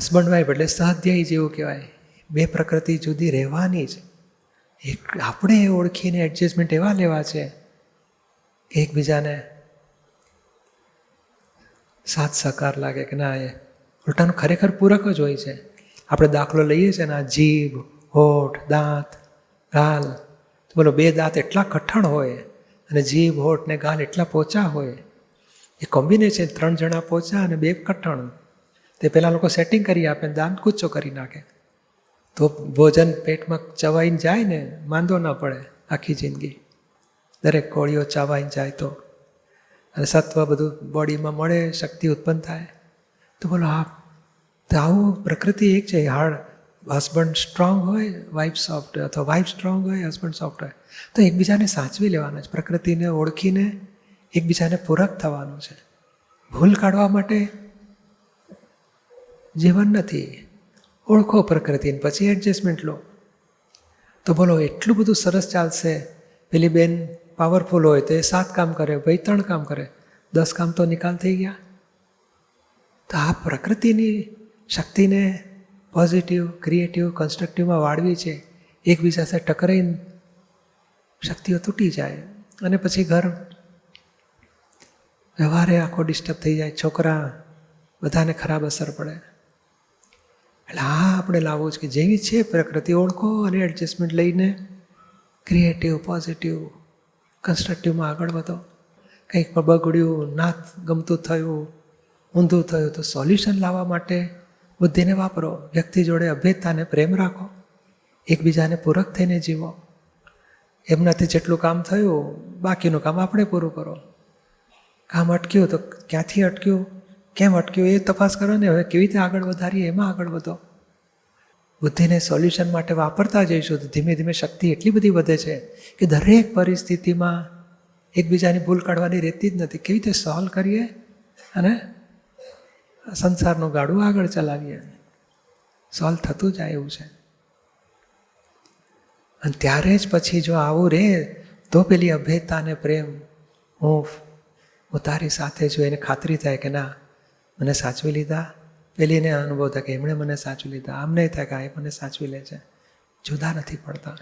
Husband wife એટલે સ્વાધ્યાયી જેવું કહેવાય. બે પ્રકૃતિ જુદી રહેવાની જ. એક આપણે ઓળખીને એડજસ્ટમેન્ટ એવા લેવા છે કે એકબીજાને સાથ સહકાર લાગે કે ના, એ ઉલટાનું ખરેખર પૂરક જ હોય છે. આપણે દાખલો લઈએ છીએ ને, આ જીભ, હોઠ, દાંત, ગાલ, તો બોલો બે દાંત એટલા કઠણ હોય અને જીભ, હોઠ ને ગાલ એટલા પોચા હોય. એ કોમ્બિનેશન 3 જણા પોચા અને 2 કઠણ. તે પહેલાં લોકો સેટિંગ કરી આપે, દાંત કૂચો કરી નાખે, તો ભોજન પેટમાં ચવાઈને જાય ને, માંદો ના પડે આખી જિંદગી. દરેક કોળીઓ ચવાઈને જાય તો, અને સત્વ બધું બોડીમાં મળે, શક્તિ ઉત્પન્ન થાય. તો બોલો તો આવું પ્રકૃતિ એક છે. હાર્ડ હસબન્ડ સ્ટ્રોંગ હોય, વાઇફ સોફ્ટ, અથવા વાઇફ સ્ટ્રોંગ હોય, હસબન્ડ સોફ્ટ હોય, તો એકબીજાને સાચવી લેવાના છે. પ્રકૃતિને ઓળખીને એકબીજાને પૂરક થવાનું છે. ભૂલ કાઢવા માટે જીવન નથી. ઓળખો પ્રકૃતિને, પછી એડજસ્ટમેન્ટ લો. તો બોલો એટલું બધું સરસ ચાલશે. પેલી બેન પાવરફુલ હોય તો એ 7 કામ કરે, ભાઈ 3 કામ કરે, 10 કામ તો નિકાલ થઈ ગયા. તો આ પ્રકૃતિની શક્તિને પોઝિટિવ, ક્રિએટિવ, કન્સ્ટ્રક્ટિવમાં વાળવી છે. એકબીજા સાથે ટકરાઈને શક્તિઓ તૂટી જાય અને પછી ઘર વ્યવહારે આખો ડિસ્ટર્બ થઈ જાય. છોકરા બધાને ખરાબ અસર પડે. એટલે આપણે લાવવું છે કે જેવી છે પ્રકૃતિ ઓળખો અને એડજસ્ટમેન્ટ લઈને ક્રિએટિવ, પોઝિટિવ, કન્સ્ટ્રક્ટિવમાં આગળ વધો. કંઈક પણ બગડ્યું, ના ગમતું થયું, ઊંધું થયું, તો સોલ્યુશન લાવવા માટે બુદ્ધિને વાપરો. વ્યક્તિ જોડે અભેદતાને પ્રેમ રાખો, એકબીજાને પૂરક થઈને જીવો. એમનાથી જેટલું કામ થયું, બાકીનું કામ આપણે પૂરું કરો. કામ અટક્યું તો ક્યાંથી અટક્યું, કેમ અટક્યું, એ તપાસ કરો ને હવે કેવી રીતે આગળ વધારીએ, એમાં આગળ વધો. બુદ્ધિને સોલ્યુશન માટે વાપરતા જઈશું તો ધીમે ધીમે શક્તિ એટલી બધી વધે છે કે દરેક પરિસ્થિતિમાં એકબીજાની ભૂલ કાઢવાની રહેતી જ નથી. કેવી રીતે સોલ્વ કરીએ અને સંસારનું ગાડું આગળ ચલાવીએ. સોલ્વ થતું જાય એવું છે. અને ત્યારે જ પછી જો આવું રહે તો પેલી અભેદતા અને પ્રેમ, હું તારી સાથે છું, એને ખાતરી થાય કે ના મને સાચવી લીધા. પેલીને અનુભવ થાય કે એમણે મને સાચવી લીધા. આમ નહીં થાય કે આ મને સાચવી લે છે. જુદા નથી પડતા.